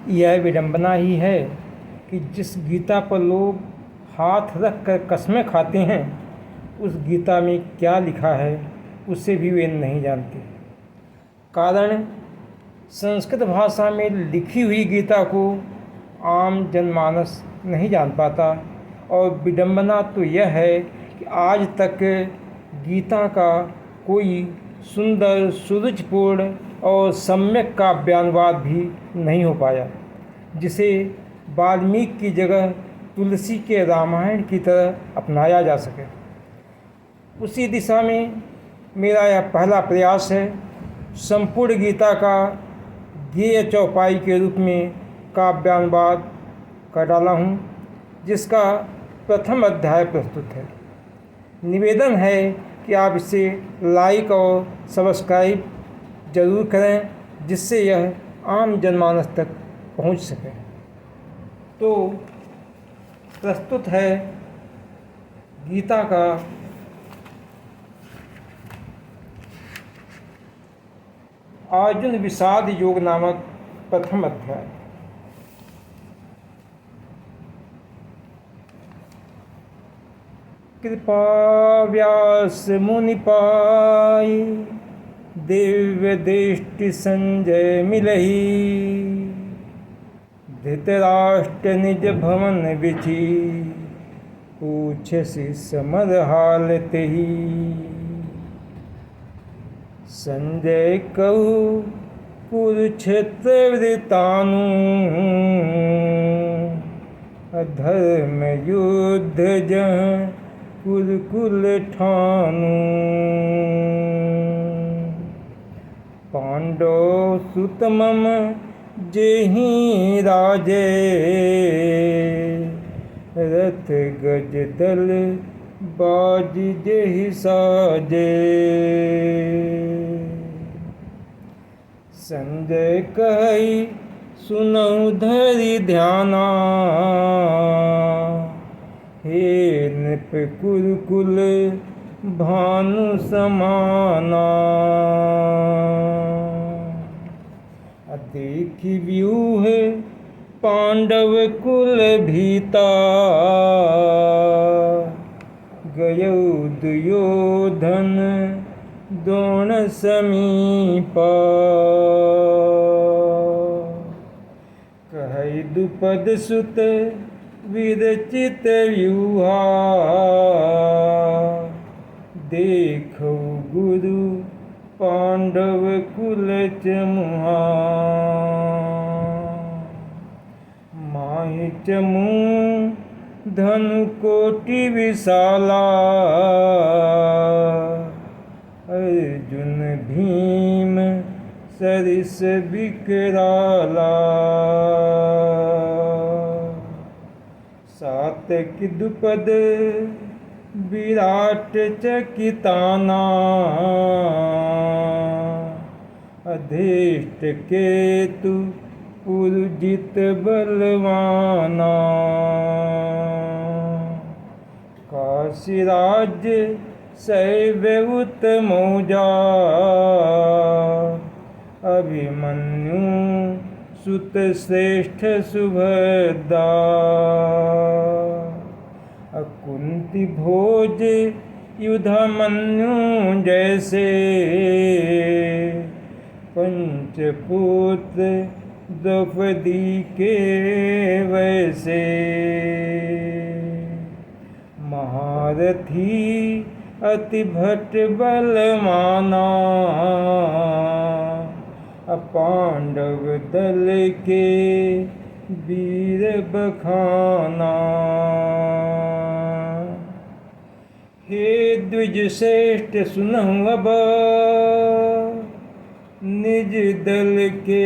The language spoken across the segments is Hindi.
यह विडंबना ही है कि जिस गीता पर लोग हाथ रख कर कस्में खाते हैं, उस गीता में क्या लिखा है उसे भी वे नहीं जानते। कारण संस्कृत भाषा में लिखी हुई गीता को आम जनमानस नहीं जान पाता। और विडंबना तो यह है कि आज तक गीता का कोई सुंदर, सुरुचिपूर्ण और सम्यक काव्यानुवाद भी नहीं हो पाया, जिसे वाल्मीकि की जगह तुलसी के रामायण की तरह अपनाया जा सके। उसी दिशा में मेरा यह पहला प्रयास है। संपूर्ण गीता का गेय चौपाई के रूप में काव्यानुवाद कर डाला हूँ, जिसका प्रथम अध्याय प्रस्तुत है। निवेदन है कि आप इसे लाइक और सब्सक्राइब जरूर करें, जिससे यह आम जनमानस तक पहुंच सके। तो प्रस्तुत है गीता का अर्जुन विषाद योग नामक प्रथम अध्याय। कृपा व्यास मुनि पाई, दिव्य दृष्टि संजय मिलही। धृतराष्ट्र निज भवन बिछि, पूछसि समर हाल तेहि। संजय कहु कुरुक्षेत्र वृतानु, अधर्म युद्ध जहाँ कुरुकुल ठानु। पांडव सुत मम जेहि राजे, रथ गज दल बाज जेहि साजे। संजय कहि सुनहु धरि ध्याना, हे नृप कुरुकुल भानु समाना। देखि व्यूह पांडव कुल भीता, गयौ दुयोधन द्रोण समीपा। कहै द्रुपद सुत विरचित व्यूहा, देखौ गुरु पांडव कुल चमुहा। माहि चमू धनु कोटि विशाला, अर्जुन भीम सरिस विकराला। सात्यकि द्रुपद विराट चकिताना, अधीष्ट केतु पुरुजित बलवाना। काशी राज्य शैव उत्तमौजा, अभिमन्यु सुत श्रेष्ठ सुभद्रा। कुंती भोज युधामन्यु जैसे, पंचपुत्र द्रौपदी के वैसे। महारथी अति भट बलवाना, पांडव दल के वीर बखाना। हे द्विज श्रेष्ठ सुनहु अब, निज दल के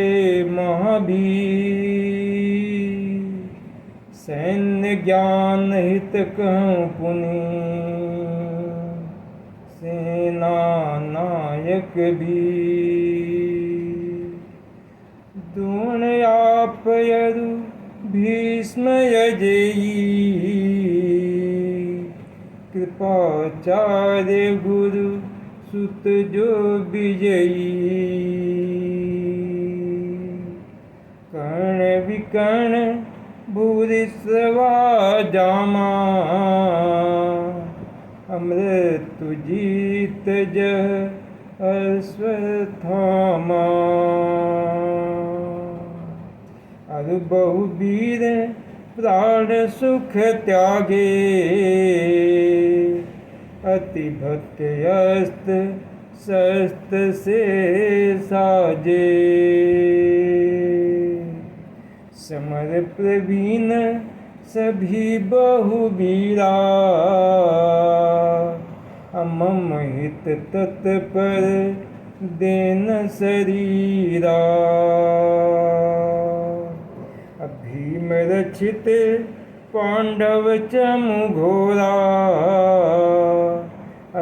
महावीर। सैन्य ज्ञान हित कहूँ पुनि, सेना नायक भी। द्रोण आप यरु भीष्म अजेयी, कृपाचार्य गुरु सुत जो विजयी। कर्ण विकर्ण भूरिश्रवा जामा अमृत जीत जह अश्वत्थामा अरु बहुवीर प्राण सुख त्यागे अति भक्त्यस्त शस्त्र से साजे समर प्रवीण सभी बहुवीरा मम हित तत्पर देन शरीरा भीम रचित पांडव चमु घोरा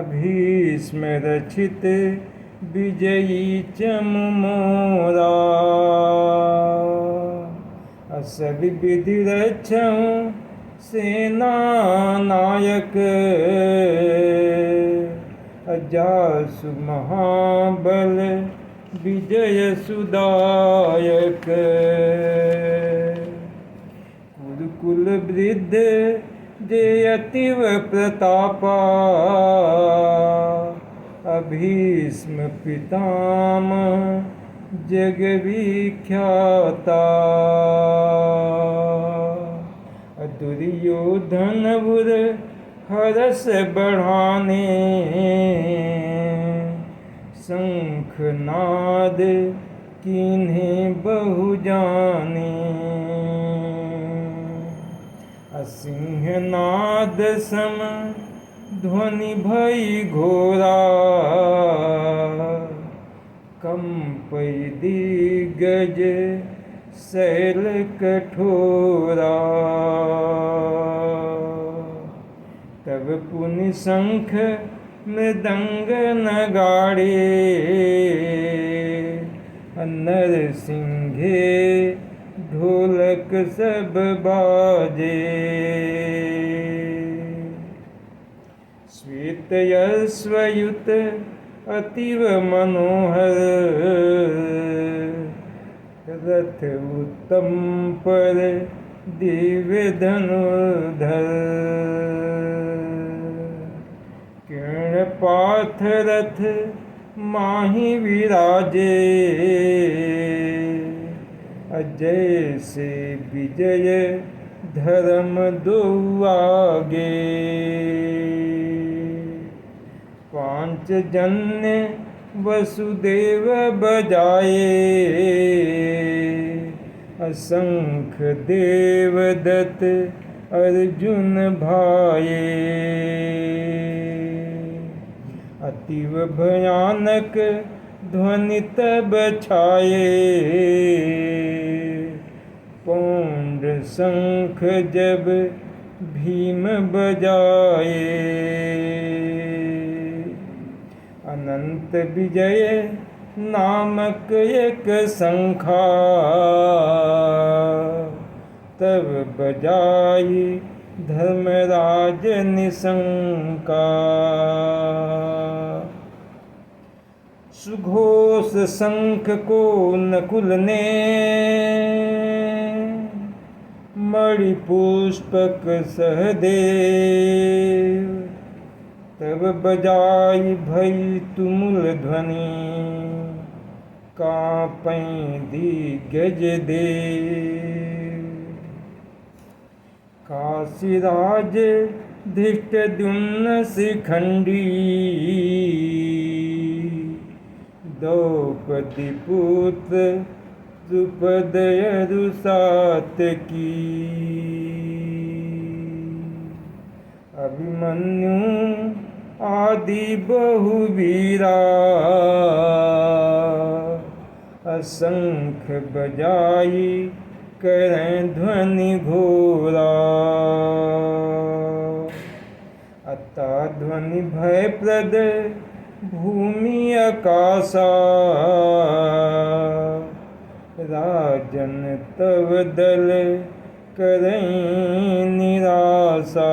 भीष्म रचित विजयी चमु मोरा सब विधि रक्षं सेना नायक जासु महाबल विजय सुदायक कुरुकुल वृद्ध जे अतीव प्रतापा भीष्म पितामह जग विख्याता दुर्योधन बुर हरस बढ़ाने शंखनाद किन्हें बहु जाने सिंहनाद सम ध्वनि भई घोरा कंपई दिग्गज शैल कठोरा तब पुनि शंख मृदंग नगाड़े नरसिंहे ढोलक सब बाजे श्वेत यश्वयुत अतीव मनोहर रथ उत्तम पर दिव्य धनुर्धर किरण पाथ रथ माही विराजे अजय से विजय धर्म दो आगे पांचजन्य वसुदेव बजाए असंख देवदत्त अर्जुन भाये अतीव भयानक ध्वनि तब छाये पौंड शंख जब भीम बजाए अनंत विजय नामक एक शंखा तब बजाई धर्मराज निशंका सुघोष शंख को नकुल ने मणि पुष्पक सहदेव तब बजाई भई तुमुल ध्वनि कांपै दिग्गज देव काशीराज धृष्टद्युम्न शिखंडी द्रौपदी पुत्र द्रुपद सात्यकी अभिमन्यु आदि बहुवीरा असंख बजाई करें ध्वनि घोरा अता ध्वनि भयप्रद भूमि आकाशा राजन तव दल करें निराशा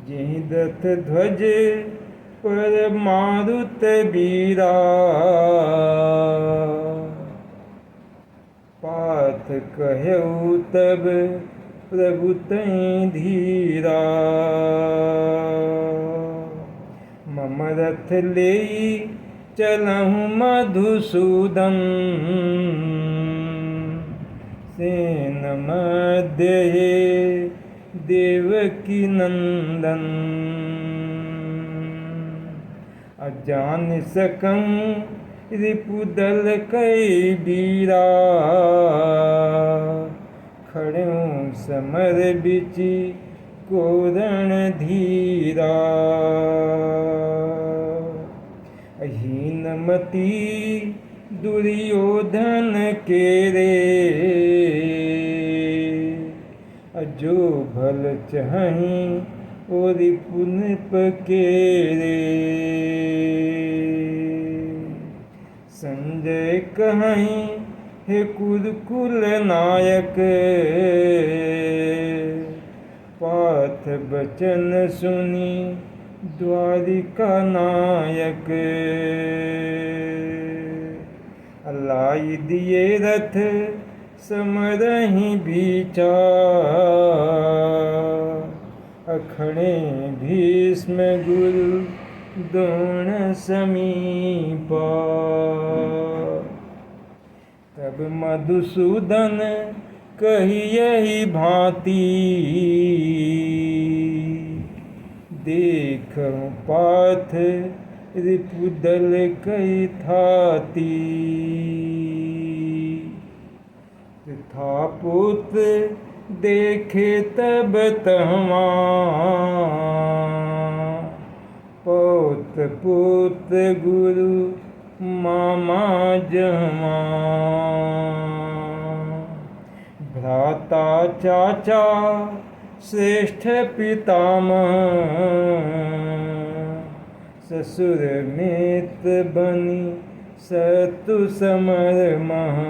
जिहि दत्त ध्वज पर मारुत बीरा कहऊ तब प्रभु तैं धीरा। मम रथ लेई चलहु मधुसूदन, सेन मध्य देवकी नंदन। अजान सकम रिपुदल कई बीरा, खड़्यों समर बिचि कोरण धीरा। हीनमती दुर्योधन केरे, जो भल चहीं और पुन पकेरे। संजय कहीं हे कुरुकुल नायक, पार्थ बचन सुनी द्वारिका नायक। लाई दिए रथ समरहि बीचा, अखड़े भीष्म गुरु द्रोण समीपा। तब मधुसूदन कही यही भांति, देखहु पार्थ रिपुदल कई थाती। था पुत्र देखे तब तहवा, पौत्र पुत्र गुरु मामा जहवा। भ्राता चाचा श्रेष्ठ पितामह, ससुर मित्र बनी शत्रु समर मह।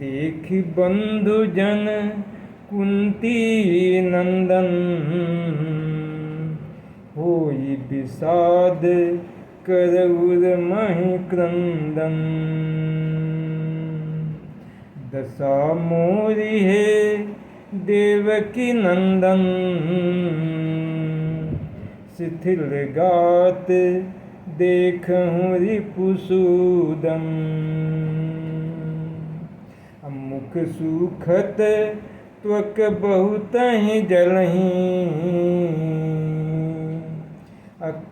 देखि बंधु जन कुंती नंदन, होई विषाद करउर महि क्रंदन। दशा मोरी है देवकी नंदन, शिथिल गात देखहु रिपुसूदन। मुख सुखत त्वक बहुत ही जलहि,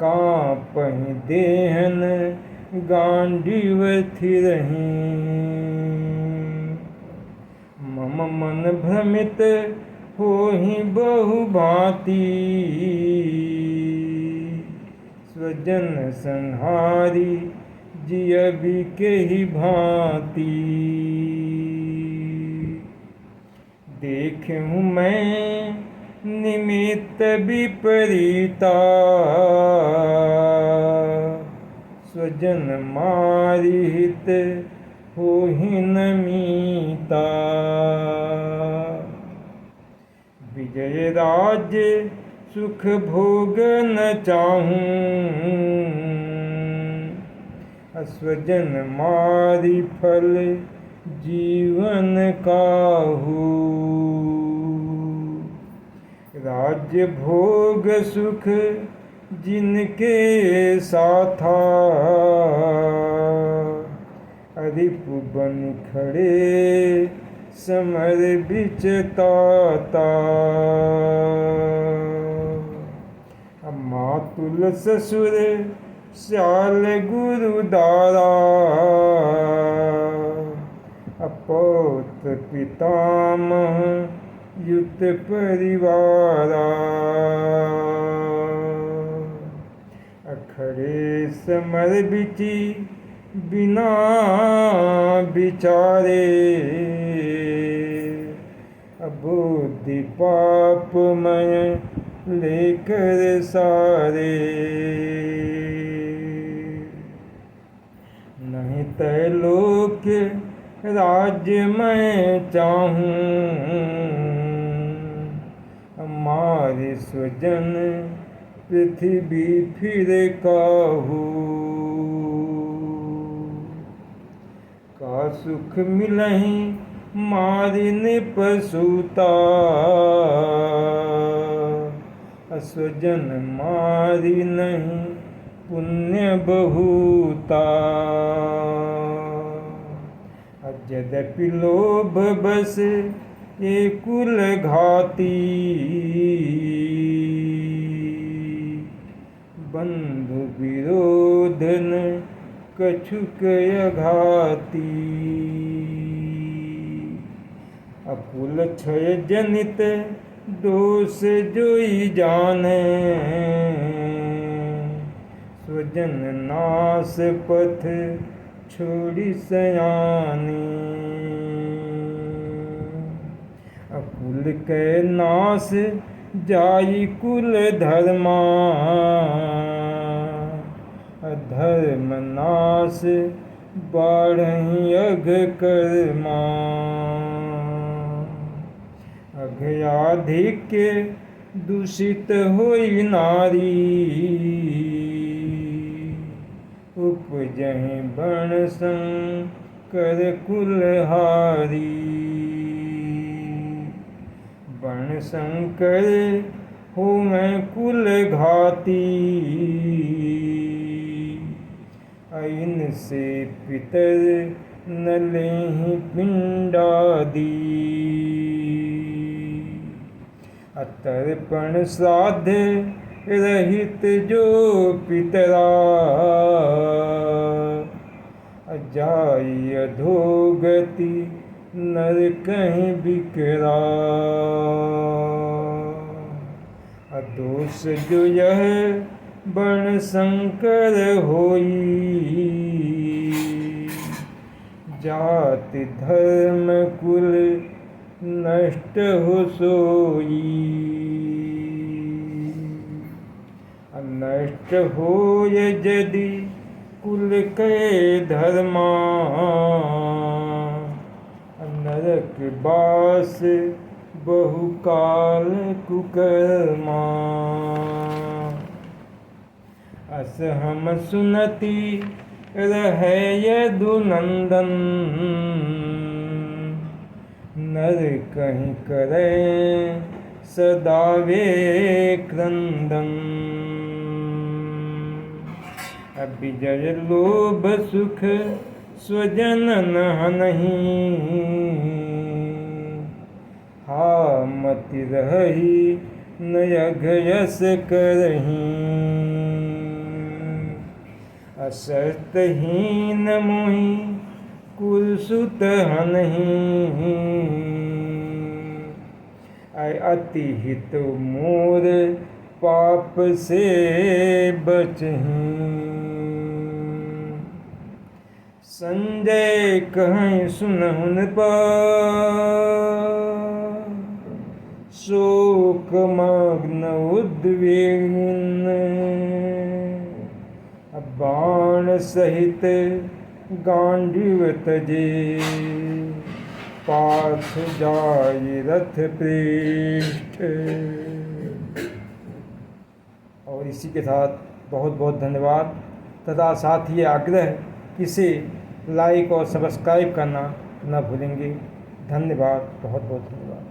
कांपहि देहन गांडीव थिरहि। मम मन भ्रमित होहि बहु भांति, स्वजन संहारी जियबि केहि भांति। देखूं मैं निमित्त विपरीता, स्वजन मारि हित होहि न मीता। विजय राज्य सुख भोग न चाहूं, स्वजन मारि फल जीवन काहू। राज्य भोग सुख जिनके साथा, रिपु बन खड़े समर बिचताता। मातुल ससुर श्याल गुरु दारा, अपौत्र पितामह युत परिवारा। अखड़े समर बिचि बिना विचारे, अबुद्धि पापमय लेकर सारे। नहीं तय लोक राज्य मैं चाहूं, हमारे स्वजन पृथ्वी फिर काहू। सुख मिलहि मारिन पसूता, स्वजन मारि नहीं पुण्य बहुता। यद्यपि लोभ बस ये कुल घाती, बंधु विरोधन कछुक घाती। अकुल क्षय जनित दोष जोई जाने, स्वजन नाश पथ छोड़ी सयानी। अकुल के नाश जाई कुल धर्मा, अधर्म नाश बाढ़हि अघ कर्मा। अघयाधिक्य दूषित होई नारी, उपजहि बण संकर कुलहारी। बण संकर होवै कुल घाती, ऐन से पितर न लेहि पिंडादि। अतर्पण श्राद्ध रहित जो पितरा, जाई अधोगति नर कहीं बिकरा। अदोष जो यह बण संकर होई, जाति धर्म कुल नष्ट हो सोई। नष्ट होय यदि कुल के धर्मा, नरक बास बहुकाल कुकर्मा। अस हम सुनति रहे यदुनंदन, नर कहीं करें सदा वे क्रंदन। अबिजय लोभ सुख स्वजन नहीं, हा मति रही नयघ यस करहीं। असतहीन मोहि कुल सुत हनहीं, अति हित मोर पाप से बचहीं। संजय कहीं सुनहुन पार, शोक मग्न उद्विग्न। बाण सहित गांडीव तजे, पार्थ जाय रथ पृष्ठ। और इसी के साथ बहुत बहुत धन्यवाद तथा साथ ही आग्रह कि इसे लाइक और सब्सक्राइब करना न भूलेंगे। धन्यवाद, बहुत बहुत धन्यवाद।